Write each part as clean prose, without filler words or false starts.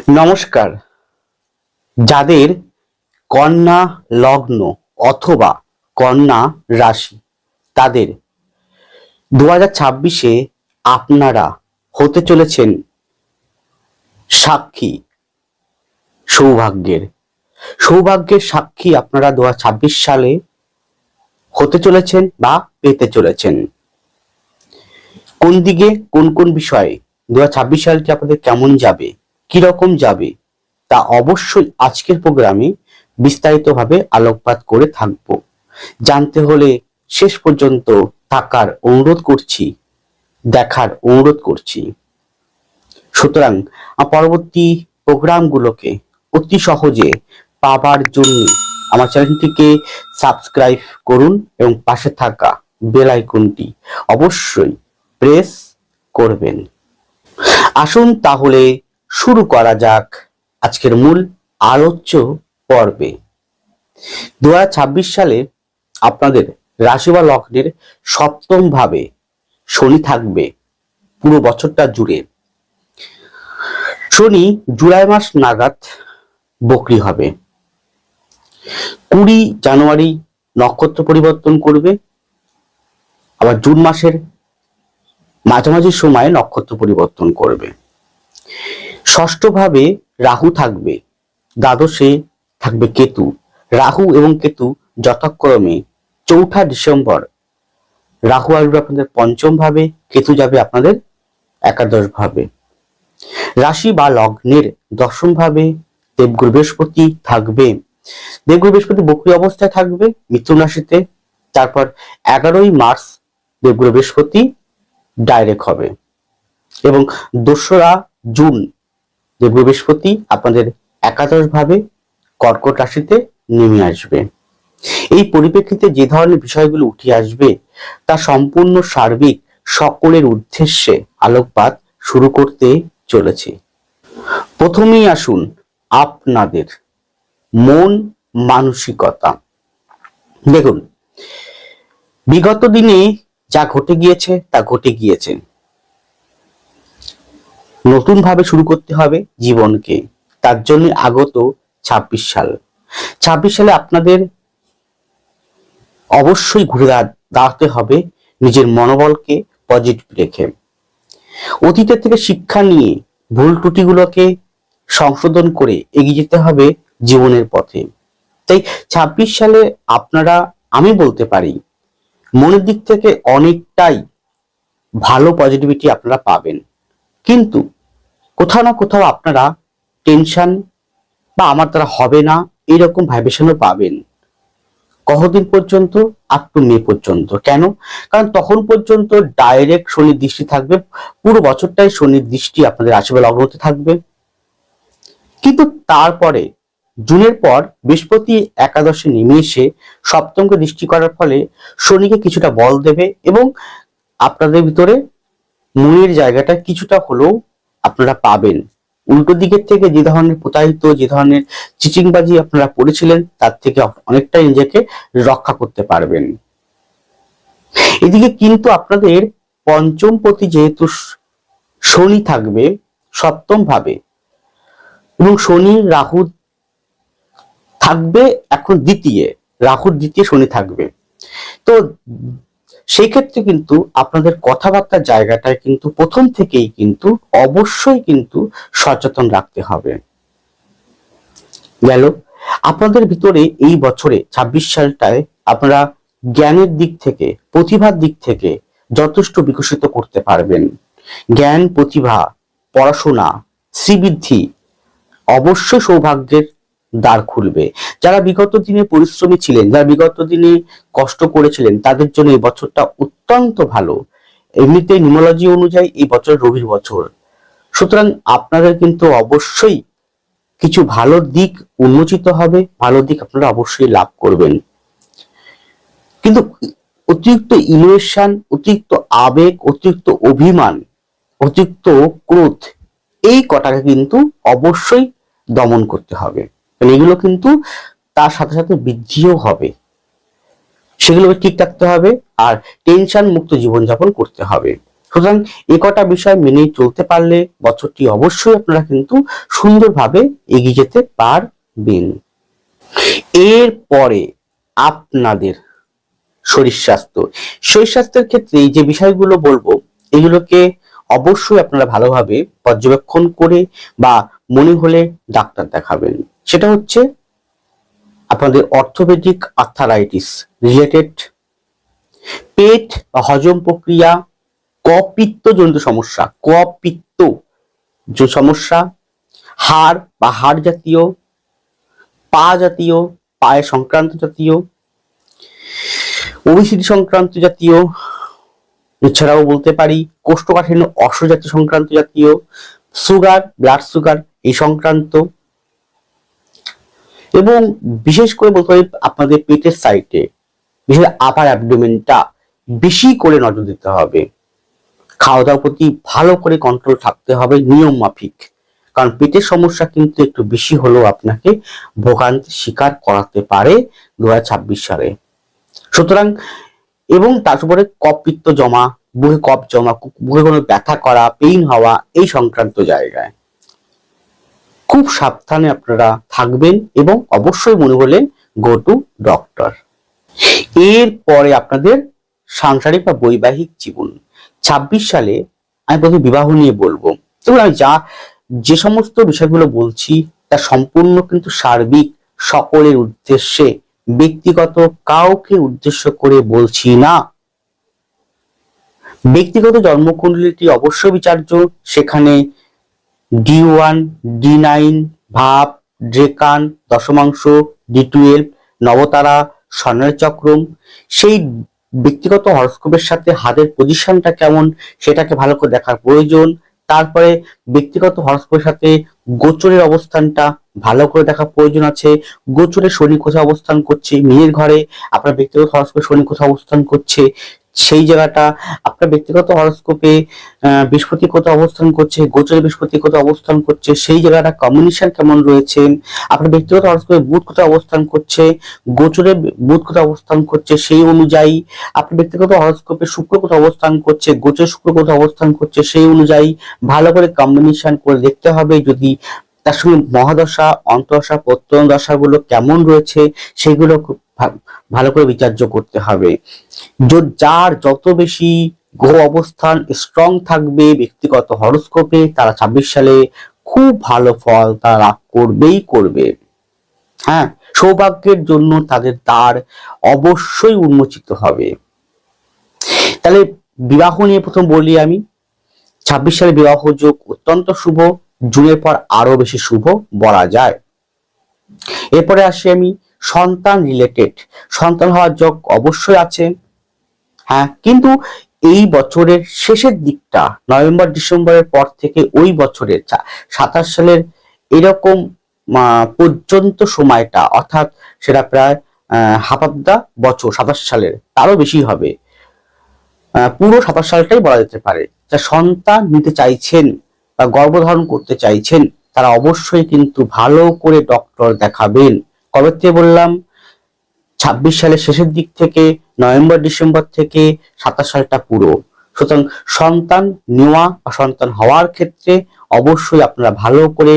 নমস্কার। যাদের কন্যা লগ্ন অথবা কন্যা রাশি, তাদের 2026-এ আপনারা হতে চলেছেন সাক্ষী সৌভাগ্যের। সাক্ষী আপনারা 2026 সালে হতে চলেছেন বা পেতে চলেছেন। কোন দিকে, কোন কোন বিষয়ে 2026 সালটি আপনাদের কেমন যাবে, কিরকম যাবে, তা অবশ্যই আজকের প্রোগ্রামে বিস্তারিতভাবে আলোকপাত করে থাকব। জানতে হলে শেষ পর্যন্ত থাকার অনুরোধ করছি, দেখার অনুরোধ করছি। সুতরাং পরবর্তী প্রোগ্রামগুলোকে অতি সহজে পাবার জন্য আমার চ্যানেলটিকে সাবস্ক্রাইব করুন এবং পাশে থাকা বেল আইকনটি অবশ্যই প্রেস করবেন। আসুন তাহলে শুরু করা যাক আজকের মূল আলোচ্য পর্বে। 2026 সালে আপনাদের রাশি বা লগ্নের সপ্তম ভাবে শনি থাকবে পুরো বছরটা জুড়ে। শনি জুলাই মাস নাগাদ বকরি হবে, 20 জানুয়ারি নক্ষত্র পরিবর্তন করবে, আবার জুন মাসের মাঝামাঝি সময়ে নক্ষত্র পরিবর্তন করবে। ষষ্ঠ ভাবে রাহু থাকবে, দ্বাদশে থাকবে কেতু। রাহু এবং কেতু যথাক্রমে 4 ডিসেম্বর রাহু আসবে আপনাদের পঞ্চম ভাবে, কেতু যাবে আপনাদের একাদশ ভাবে। রাশি বা লগ্নের দশম ভাবে দেবগুরু বৃহস্পতি থাকবে। দেবগুরু বৃহস্পতি বক্রী অবস্থায় থাকবে মিথুন রাশিতে। তারপর 11ই মার্চ দেবগুরু বৃহস্পতি ডাইরেক্ট হবে এবং 2রা জুন দেবগুরু বৃহস্পতি আপনাদের একাদশ ভাবে কর্কট রাশিতে নেমে আসবে। এই পরিপ্রেক্ষিতে যে ধরনের বিষয়গুলো উঠে আসবে তা সম্পূর্ণ সার্বিক সকলের উদ্দেশ্যে আলোকপাত শুরু করতে চলেছে। প্রথমেই আসুন আপনাদের মন মানসিকতা। দেখুন, বিগত দিনে যা ঘটে গিয়েছে তা ঘটে গিয়েছে। নতুন ভাবে শুরু করতে হবে জীবনকে, তার জন্য আগত 26 সাল। 26 সালে আপনাদের অবশ্যই ঘুরে দাঁড়াতে হবে নিজের মনোবলকে পজিটিভ রেখে। অতীতের থেকে শিক্ষা নিয়ে ভুল ত্রুটিগুলোকে সংশোধন করে এগিয়ে যেতে হবে জীবনের পথে। তাই 26 সালে আপনারা, আমি বলতে পারি, মনের দিক থেকে অনেকটাই ভালো পজিটিভিটি আপনারা পাবেন, কিন্তু কোথাও না কোথাও আপনারা টেনশন বা আমার দ্বারা হবে না এরকম ভাইব্রেশনও পাবেন। কতদিন পর্যন্ত? আপ টু মে পর্যন্ত। কেন? কারণ তখন পর্যন্ত ডাইরেক্ট শনির দৃষ্টি থাকবে, পুরো বছরটাই শনির দৃষ্টি আপনাদের রাশি বা লগ্নতে থাকবে। কিন্তু তারপরে জুনের পর বৃহস্পতি একাদশে নেমে এসে সপ্তমকে দৃষ্টি করার ফলে শনিকে কিছুটা বল দেবে এবং আপনাদের ভিতরে মনের জায়গাটা কিছুটা হলেও আপনারা পাবেন। উল্টো দিকের থেকে যে ধরনের প্রতারিত, যে ধরনের চিচিংবাজি আপনারা পড়েছিলেন তার থেকে অনেকটাই নিজেকে রক্ষা করতে পারবেন। এদিকে কিন্তু আপনাদের পঞ্চম পতি যেহেতু শনি থাকবে সপ্তম ভাবে এবং শনি রাহু থাকবে এখন দ্বিতীয়, রাহুর দ্বিতীয় শনি থাকবে, তো সেই ক্ষেত্রে কিন্তু আপনাদের কথাবার্তার জায়গাটায় কিন্তু প্রথম থেকেই কিন্তু অবশ্যই কিন্তু সচেতন রাখতে হবে। গেল, আপনাদের ভিতরে এই বছরে 26 সালটায় আপনারা জ্ঞানের দিক থেকে, প্রতিভার দিক থেকে যথেষ্ট বিকশিত করতে পারবেন। জ্ঞান, প্রতিভা, পড়াশোনা, শ্রীবৃদ্ধি অবশ্যই সৌভাগ্যের দ্বার খুলবে। যারা বিগত দিনে পরিশ্রমী ছিলেন, যারা বিগত দিনে কষ্ট করেছিলেন, তাদের জন্য এই বছরটা অত্যন্ত ভালো। এমনিতে নিউমোলজি অনুযায়ী এই বছর রবির বছর, সুতরাং আপনাদের কিন্তু অবশ্যই কিছু ভালো দিক উন্মোচিত হবে, ভালো দিক আপনারা অবশ্যই লাভ করবেন। কিন্তু অতিরিক্ত ইমোশন, অতিরিক্ত আবেগ, অতিরিক্ত অভিমান, অতিরিক্ত ক্রোধ, এই কটাকে কিন্তু অবশ্যই দমন করতে হবে। এগুলো কিন্তু তার সাথে সাথে বৃদ্ধিও হবে, সেগুলোকে ঠিক রাখতে হবে আর টেনশন মুক্ত জীবনযাপন করতে হবে। সুতরাং এ কটা বিষয় মেনে চলতে পারলে বছরটি অবশ্যই আপনারা কিন্তু সুন্দরভাবে এগিয়ে যেতে পারবেন। এরপরে আপনাদের শরীর স্বাস্থ্যের ক্ষেত্রে যে বিষয়গুলো বলবো এগুলোকে অবশ্যই আপনারা ভালোভাবে পর্যবেক্ষণ করে বা মনে হলে ডাক্তার দেখাবেন। সেটা হচ্ছে আপনাদের অর্থোপেডিক আর্থারাইটিস রিলেটেড, পেট বা হজম প্রক্রিয়া, কপিত্তজনিত সমস্যা, কপিত্ত যে সমস্যা, হাড় বা হাড় জাতীয়, পা জাতীয়, পায়ে সংক্রান্ত জাতীয়, ওবিসিটি সংক্রান্ত জাতীয়, এছাড়াও বলতে পারি কোষ্ঠকাঠিন্য অশ্বজাতীয় সংক্রান্ত জাতীয়, সুগার, ব্লাড সুগার এই সংক্রান্ত, এবং বিশেষ করে বলতে পারি আপনাদের পেটের সাইডে বিশেষ আপার অ্যাবডোমেনটা বেশি করে নজর দিতে হবে। খাওয়া দাওয়ার প্রতি ভালো করে কন্ট্রোল থাকতে হবে নিয়ম মাফিক, কারণ পেটের সমস্যা কিন্তু একটু বেশি হলেও আপনাকে ভোগান্তির শিকার করাতে পারে 2026 সালে। সুতরাং এবং তারপরে কফ পিত্ত জমা, বুকে কফ জমা, বুকে কোনো ব্যথা করা, পেইন হওয়া এই সংক্রান্ত জায়গায় খুব সাবধানে আপনারা থাকবেন এবং অবশ্যই মনে হলে গো টু ডক্টর। এরপরে আপনাদের সাংসারিক বা বৈবাহিক জীবন 26 সালে আমি প্রথমে বিবাহ নিয়ে বলবো। তবে আমি যে সমস্ত বিষয়গুলো বলছি তা সম্পূর্ণ কিন্তু সার্বিক সকলের উদ্দেশ্যে, ব্যক্তিগত কাউকে উদ্দেশ্য করে বলছি না। ব্যক্তিগত জন্মকুণ্ডলীটি অবশ্যই বিচার্য, সেখানে D1, D9, ভাব, ড্রেকান, দশমাংশ, D12, নবতারা, স্বর্ণের চক্রম, সেই ব্যক্তিগত হরস্কোপের সাথে হাতের পজিশনটা কেমন সেটাকে ভালো করে দেখার প্রয়োজন। তারপরে ব্যক্তিগত হরস্কোপের সাথে গোচরের অবস্থানটা ভালো করে দেখার প্রয়োজন আছে। গোচরে শনি কোথায় অবস্থান করছে, মেয়ের ঘরে আপনার ব্যক্তিগত হরস্কোপে শনি কোথায় অবস্থান করছে সেই জায়গাটা, আপনার ব্যক্তিগত হরস্কোপে বৃহস্পতি কোথায় অবস্থান করছে, গোচরে বৃহস্পতি কোথায় অবস্থান করছে সেই জায়গাটা কম্বিনেশন কেমন রয়েছে, আপনার ব্যক্তিগত হরস্কোপে বুধ কোথায় অবস্থান করছে, গোচরে বুধ কোথায় অবস্থান করছে সেই অনুযায়ী, আপনার ব্যক্তিগত হরস্কোপে শুক্র কোথায় অবস্থান করছে, গোচরে শুক্র কোথায় অবস্থান করছে সেই অনুযায়ী ভালো করে কম্বিনেশন করে দেখতে হবে। যদি তার সঙ্গে মহাদশা, অন্তদশা, প্রত্যয় দশাগুলো কেমন রয়েছে সেগুলো ভালো করে বিচার্য করতে হবে। যার যত বেশি গ্রহ অবস্থান স্ট্রং থাকবে ব্যক্তিগত হরস্কোপে, তারা 26 সালে খুব ভালো ফল তারা লাভ করবেই করবে। হ্যাঁ, সৌভাগ্যের জন্য তাদের দ্বার অবশ্যই উন্মোচিত হবে। তাহলে বিবাহ নিয়ে প্রথম বলি আমি, 26 সালে বিবাহ যোগ অত্যন্ত শুভ, জুনের পর আরো বেশি শুভ বলা যায়। এরপরে আসি আমি সন্তান রিলেটেড, সন্তান হওয়ার যোগ অবশ্যই আছে। হ্যাঁ, কিন্তু এই বছরের শেষের দিকটা নভেম্বর ডিসেম্বরের পর থেকে ওই বছরের 27 সালের এরকম পর্যন্ত সময়টা, অর্থাৎ সেটা প্রায় হাফ অফ দা বছর 27 সালের তারও বেশি হবে, পুরো 27 সালটাই বলা যেতে পারে। যা সন্তান নিতে চাইছেন বা গর্ভধারণ করতে চাইছেন তারা অবশ্যই কিন্তু ভালো করে ডক্টর দেখাবেন। কবে থেকে বললাম? 26 সালের শেষের দিক থেকে, নভেম্বর ডিসেম্বর থেকে 27 সালটা পুরো। সুতরাং সন্তান নেওয়া বা সন্তান হওয়ার ক্ষেত্রে অবশ্যই আপনারা ভালো করে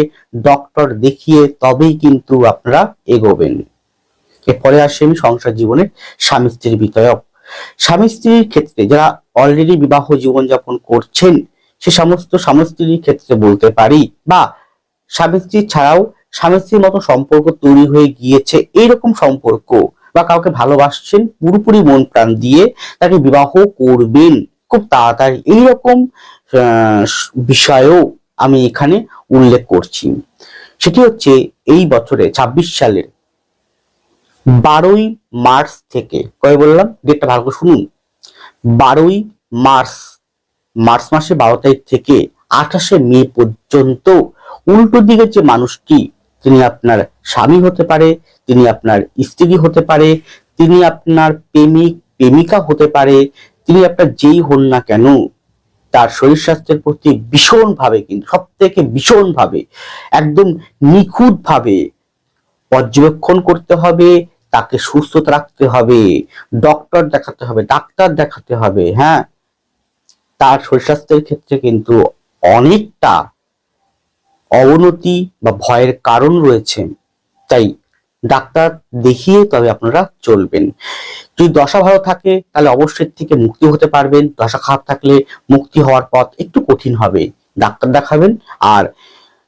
ডক্টর দেখিয়ে তবেই কিন্তু আপনারা এগোবেন। এরপরে আসি আমি সংসার জীবনের স্বামী স্ত্রীর বিতয়ক। স্বামী স্ত্রীর ক্ষেত্রে যারা অলরেডি বিবাহ জীবনযাপন করছেন সে সমস্ত স্বামী স্ত্রীর ক্ষেত্রে বলতে পারি, বা স্বামী স্ত্রী ছাড়াও স্বামী স্ত্রীর মতো সম্পর্ক তৈরি হয়ে গিয়েছে এইরকম সম্পর্ক, বা কাউকে ভালোবাসছেন পুরোপুরি মন প্রাণ দিয়ে তাকে বিবাহ করবেন খুব তাড়াতাড়ি, এইরকম বিষয়েও আমি এখানে উল্লেখ করছি। সেটি হচ্ছে এই বছরে 26 সালের 12ই মার্চ থেকে, কবে বললাম ডেটটা ভালো করে শুনুন, 12ই মার্চ, মার্চ মাসে 12 তারিখ থেকে 28শে মে পর্যন্ত উল্টো দিকে যে মানুষটি, তিনি আপনার স্বামী হতে পারে, তিনি আপনার স্ত্রী হতে পারে, তিনি আপনার প্রেমিক প্রেমিকা হতে পারে, তিনি আপনার যেই হন না কেন, তার শরীর স্বাস্থ্যের প্রতি ভীষণভাবে, কিন্তু সব থেকে ভীষণভাবে একদম নিখুঁতভাবে পর্যবেক্ষণ করতে হবে, তাকে সুস্থতা রাখতে হবে, ডক্টর দেখাতে হবে, ডাক্তার দেখাতে হবে। হ্যাঁ, তার শরীর স্বাস্থ্যের ক্ষেত্রে কিন্তু অনেকটা অবনতি বা ভয়ের কারণ রয়েছে। তাই ডাক্তার দেখিয়ে তবে আপনারা চলবেন। যদি দশা ভালো থাকে তাহলে অবশ্যই থেকে মুক্তি হতে পারবেন, দশা খারাপ থাকলে মুক্তি হওয়ার পথ একটু কঠিন হবে, ডাক্তার দেখাবেন। আর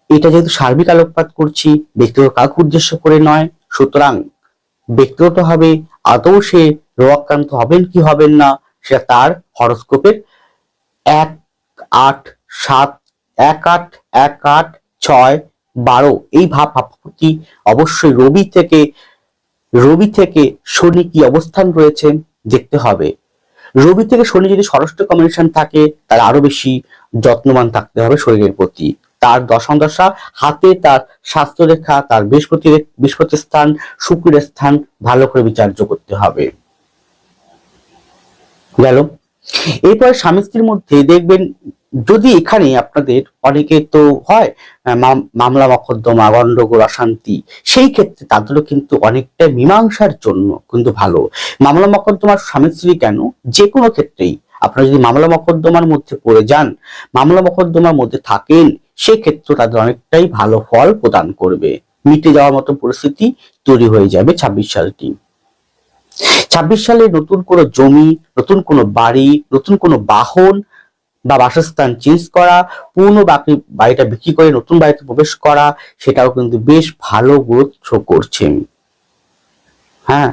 এটা যেহেতু সার্বিক আলোকপাত করছি, ব্যক্তিগত কাউকে উদ্দেশ্য করে নয়, সুতরাং ব্যক্তিগত হবে আদৌ সে রোগাক্রান্ত হবেন কি হবেন না সেটা তার হরোস্কোপের 1, 8, 7, 1, 8, 1, 8, 6, 12 এই ভাবপতি অবশ্যই রবি থেকে শনি কি অবস্থান রয়েছে দেখতে হবে। রবি থেকে শনি যদি ষষ্ঠ কম্বিনেশন থাকে তাহলে আরো বেশি যত্নবান থাকতে হবে শরীরের প্রতি। তার দশম দশা হাতে তার স্বাস্থ্যরেখা, তার বৃহস্পতির স্থান, শুক্রের স্থান ভালো করে বিচার্য করতে হবে। গেল। এরপর স্বামী স্ত্রীর মধ্যে দেখবেন, যদি এখানে আপনাদের অনেকে তো হয় মামলা মকদ্দমা গন্ডগোল অশান্তি, সেই ক্ষেত্রে তাদেরও কিন্তু অনেকটা মীমাংসার জন্য কিন্তু ভালো। মামলা মকদ্দমার স্বামী স্ত্রী কেন, যে কোনো ক্ষেত্রেই আপনারা যদি মামলা মকদ্দমার মধ্যে পড়ে যান, মামলা মকদ্দমার মধ্যে থাকেন, সেক্ষেত্রে তাদের অনেকটাই ভালো ফল প্রদান করবে, মিটে যাওয়ার মতো পরিস্থিতি তৈরি হয়ে যাবে 26 সালটি। 26 সালে নতুন কোনো জমি, নতুন কোনো বাড়ি, নতুন কোনো বাহন বা বাসস্থান চেঞ্জ করা, পুরনো বাড়িটা বিক্রি করে নতুন বাড়িতে প্রবেশ করা, সেটাও কিন্তু বেশ ভালো গ্রোথ শো করছে। হ্যাঁ,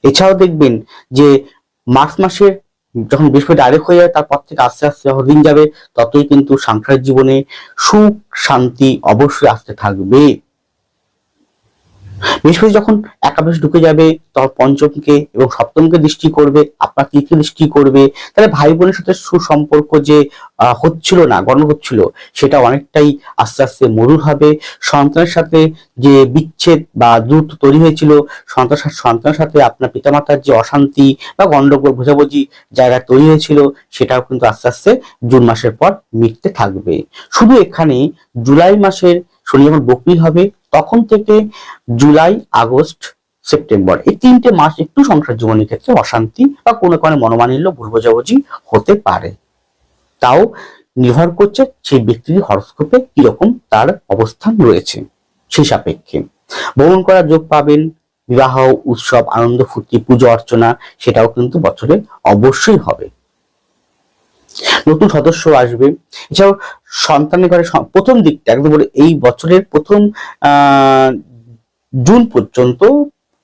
এছাড়াও দেখবেন যে মার্চ মাসের যখন বৃহস্পতি ডাইরেক্ট হয়ে যাবে, তারপর থেকে আস্তে আস্তে যত দিন যাবে ততই কিন্তু সাংসারিক জীবনে সুখ শান্তি অবশ্যই আসতে থাকবে। বৃহস্পতি যখন একাদশে ঢুকে যাবে তখন পঞ্চমকে এবং সপ্তমকে দৃষ্টি করবে, আপনার তৃতীয় দৃষ্টি করবে, তাহলে ভাই বোনের সাথে সুসম্পর্ক যে হচ্ছিল না, গণ হচ্ছিল, সেটা অনেকটাই আস্তে আস্তে মধুর হবে। সন্তানের সাথে যে বিচ্ছেদ বা দূরত্ব তৈরি হয়েছিল, সন্তানের সাথে আপনার পিতামাতার যে অশান্তি বা গন্ডগোল বোঝাবুঝি জায়গা তৈরি হয়েছিল, সেটাও কিন্তু আস্তে আস্তে জুন মাসের পর মিটতে থাকবে। শুধু এখানে জুলাই মাসের শনি যখন বকরি হবে তখন থেকে জুলাই, আগস্ট, সেপ্টেম্বর এই 3টে মাস একটু সংসার জীবনের ক্ষেত্রে অশান্তি বা কোনো কারণে মনোমালিন্য ভুল বোঝাবুঝি হতে পারে। তাও নির্ভর করছে সেই ব্যক্তির হরোস্কোপে কিরকম তার অবস্থান রয়েছে, সেই সাপেক্ষে ভ্রমণ করার যোগ পাবেন। বিবাহ উৎসব আনন্দ ফুর্তি পুজো অর্চনা সেটাও কিন্তু বছরে অবশ্যই হবে। নতুন সদস্য আসবে। এছাড়াও সন্তানের ঘরে প্রথম দিকটা একদম এই বছরের প্রথম জুন পর্যন্ত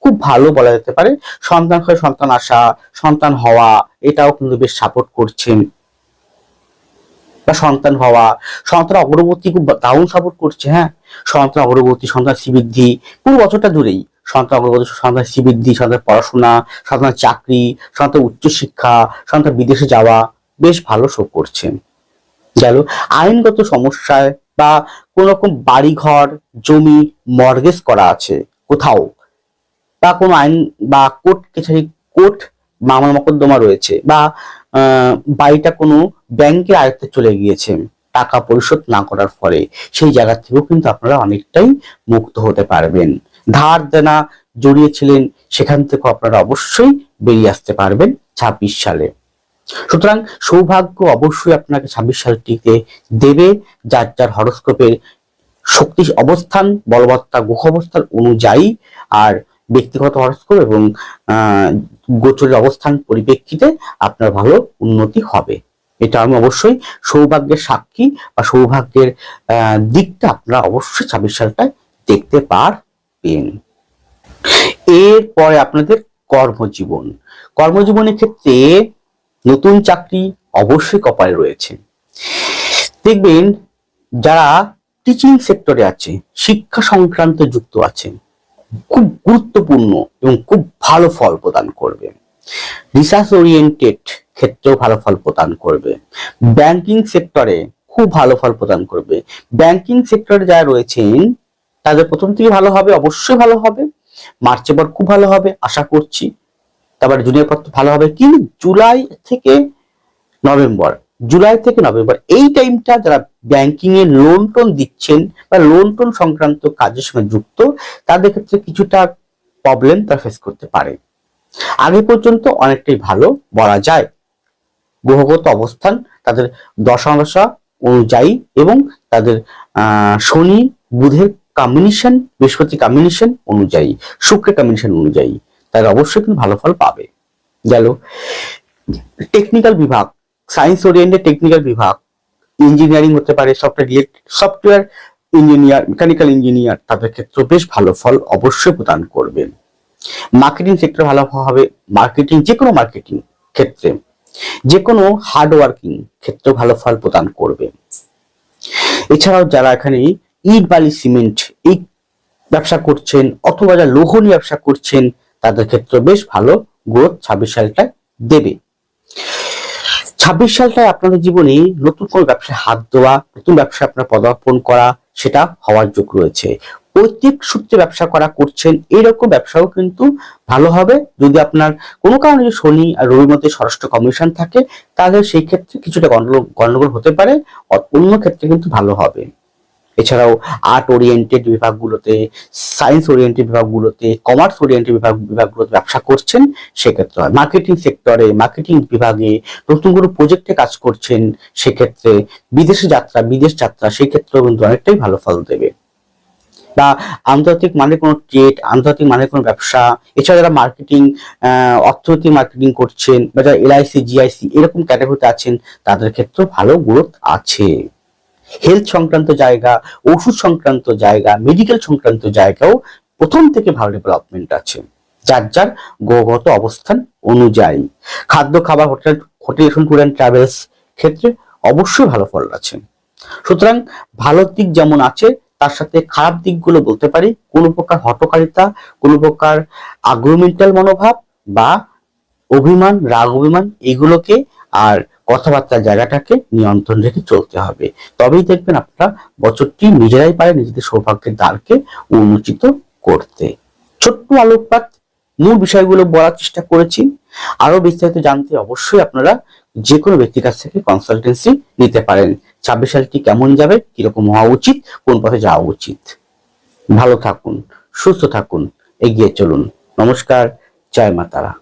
খুব ভালো বলা যেতে পারে। সন্তান ঘরে সন্তান আসা, সন্তান হওয়া, এটাও কিন্তু বেশ সাপোর্ট করছেন। বা সন্তান হওয়া, সন্তান অগ্রগতি খুব দারুণ সাপোর্ট করছে। হ্যাঁ, সন্তান অগ্রগতি, সন্তান শ্রীবৃদ্ধি পুরো বছরটা জুড়েই সন্তান অগ্রগতি, সন্তান শ্রীবৃদ্ধি, সন্তান পড়াশোনা, সন্তান চাকরি, সন্তান উচ্চশিক্ষা, সন্তান বিদেশে যাওয়া বেশ ভালো শো করছে। গেল। আইনগত সমস্যায় বা কোন রকম বাড়িঘর জমি মর্গেজ করা আছে কোথাও, বা কোনো আইন বা কোর্ট কাছারি কোর্ট মামলা মকদ্দমা রয়েছে, বা বাড়িটা কোনো ব্যাংকের আয়ত্তে চলে গিয়েছে টাকা পরিশোধ না করার ফলে, সেই জায়গা থেকেও কিন্তু আপনারা অনেকটাই মুক্ত হতে পারবেন। ধার দেনা জড়িয়েছিলেন সেখান থেকে আপনারা অবশ্যই বেরিয়ে আসতে পারবেন 26 সালে। সুতরাং সৌভাগ্য অবশ্যই আপনাকে 26 সালটিতে দেবে যার যার হরোস্কোপের শক্তি অবস্থান, বলবত্তা গ্রহ অবস্থান অনুযায়ী। আর ব্যক্তিগত হরোস্কোপ এবং গোচরের অবস্থান পরিপ্রেক্ষিতে আপনার ভালো উন্নতি হবে। এটা আমি অবশ্যই সৌভাগ্যের সাক্ষী বা সৌভাগ্যের দিকটা আপনারা অবশ্যই 26 সালটায় দেখতে পারবেন। এরপরে আপনাদের কর্মজীবনের ক্ষেত্রে নতুন চাকরি অবশ্যই কপালে রয়েছে। দেখবেন যারা টিচিং সেক্টরে আছে, শিক্ষা সংক্রান্ত যুক্ত আছে, খুব গুরুত্বপূর্ণ এবং খুব ভালো ফল প্রদান করবে। রিসার্চ ওরিয়েন্টেড ক্ষেত্রেও ভালো ফল প্রদান করবে। ব্যাংকিং সেক্টরে খুব ভালো ফল প্রদান করবে। ব্যাংকিং সেক্টরে যারা রয়েছেন তাদের প্রথম থেকে ভালো হবে, অবশ্যই ভালো হবে। মার্চের পর খুব ভালো হবে আশা করছি। তারপরে জুনিয়র পত্র ভালো হবে। কিন্তু জুলাই থেকে নভেম্বর এই টাইমটা যারা ব্যাংকিং এ লোন টোন দিচ্ছেন বা লোন টোন সংক্রান্ত কাজের সঙ্গে যুক্ত, তাদের ক্ষেত্রে কিছুটা প্রবলেম তারা ফেস করতে পারে। আগে পর্যন্ত অনেকটাই ভালো বলা যায়। গ্রহগত অবস্থান তাদের দশা অনুযায়ী এবং তাদের শনি বুধের কম্বিনেশন, বৃহস্পতি কম্বিনেশন অনুযায়ী, শুক্রের কম্বিনেশন অনুযায়ী তারা অবশ্যই কিন্তু ভালো ফল পাবে। গেল টেকনিক্যাল বিভাগ, সায়েন্স ওরিয়েন্টেড টেকনিক্যাল বিভাগ, ইঞ্জিনিয়ারিং হতে পারে, সফটওয়্যার ইঞ্জিনিয়ার, মেকানিক্যাল ইঞ্জিনিয়ার, তাদের ক্ষেত্রে বেশ ভালো ফল অবশ্যই প্রদান করবে। মার্কেটিং সেক্টর ভালো হবে, মার্কেটিং যে কোনো মার্কেটিং ক্ষেত্রে, যে কোনো হার্ড ওয়ার্কিং ক্ষেত্রে ভালো ফল প্রদান করবে। এছাড়াও যারা এখানে ইট বালি সিমেন্ট এই ব্যবসা করছেন অথবা যারা লৌহ নিয়ে ব্যবসা করছেন তাদের ক্ষেত্রে বেশ ভালো গ্রোথ 26 সালটায় দেবে। 26 সালটায় আপনাদের জীবনে নতুন কোনো ব্যবসায় হাত দেওয়া, নতুন ব্যবসায় আপনার পদার্পণ করা, সেটা হওয়ার যোগ রয়েছে। পৈতৃক সূত্রে ব্যবসা করছেন এরকম ব্যবসাও কিন্তু ভালো হবে। যদি আপনার কোনো কারণে শনি আর রবির মধ্যে ষষ্ঠ কম্বিনেশন থাকে তাহলে সেই ক্ষেত্রে কিছুটা গন্ডগোল হতে পারে, অন্য ক্ষেত্রে কিন্তু ভালো হবে। এছাড়াও আর্ট ওরিয়েন্টেড বিভাগগুলোতে, সায়েন্স ওরিয়েন্টেড বিভাগগুলোতে, কমার্স ওরিয়েন্টেড বিভাগগুলোতে ব্যবসা করছেন সেক্ষেত্রে হয়। মার্কেটিং সেক্টরে, মার্কেটিং বিভাগে নতুন কোনো প্রজেক্টে কাজ করছেন সেক্ষেত্রে, বিদেশ যাত্রা সেই ক্ষেত্রেও কিন্তু অনেকটাই ভালো ফল দেবে। বা আন্তর্জাতিক মানে কোনো ট্রেড, আন্তর্জাতিক মানে কোনো ব্যবসা, এছাড়া যারা মার্কেটিং, অর্থনৈতিক মার্কেটিং করছেন বা যারা LIC GIC এরকম ক্যাটাগরিতে আছেন তাদের ক্ষেত্রেও ভালো গ্রোথ আছে। হেলথ সংক্রান্ত জায়গা, ওষুধ সংক্রান্ত জায়গা, মেডিকেল সংক্রান্ত জায়গাও প্রথম থেকে ভালো ডেভেলপমেন্ট আছে যার যার গ্রহগত অবস্থান অনুযায়ী। খাদ্য, খাবার, হোটেল, ট্যুর অ্যান্ড ট্রাভেলস ক্ষেত্রে অবশ্যই ভালো ফল আছে। সুতরাং ভালো দিক যেমন আছে তার সাথে খারাপ দিকগুলো বলতে পারি, কোনো প্রকার হঠকারিতা, কোনো প্রকার আগ্রোমেন্টাল মনোভাব বা অভিমান, রাগ অভিমান এগুলোকে আর কথাবার্তার জায়গাটাকে নিয়ন্ত্রণ রেখে চলতে হবে। তবেই দেখবেন আপনারা বছরটি নিজেরাই পারে নিজেদের সৌভাগ্যের দ্বারকে উন্মোচিত করতে। ছোট্ট আলোকপাত মূল বিষয়গুলো বলার চেষ্টা করেছি। আরো বিস্তারিত জানতে অবশ্যই আপনারা যে কোনো ব্যক্তির কাছ থেকে কনসালটেন্সি নিতে পারেন। 26 সালটি কেমন যাবে, কিরকম হওয়া উচিত, কোন পথে যাওয়া উচিত। ভালো থাকুন, সুস্থ থাকুন, এগিয়ে চলুন। নমস্কার, জয় মা তারা।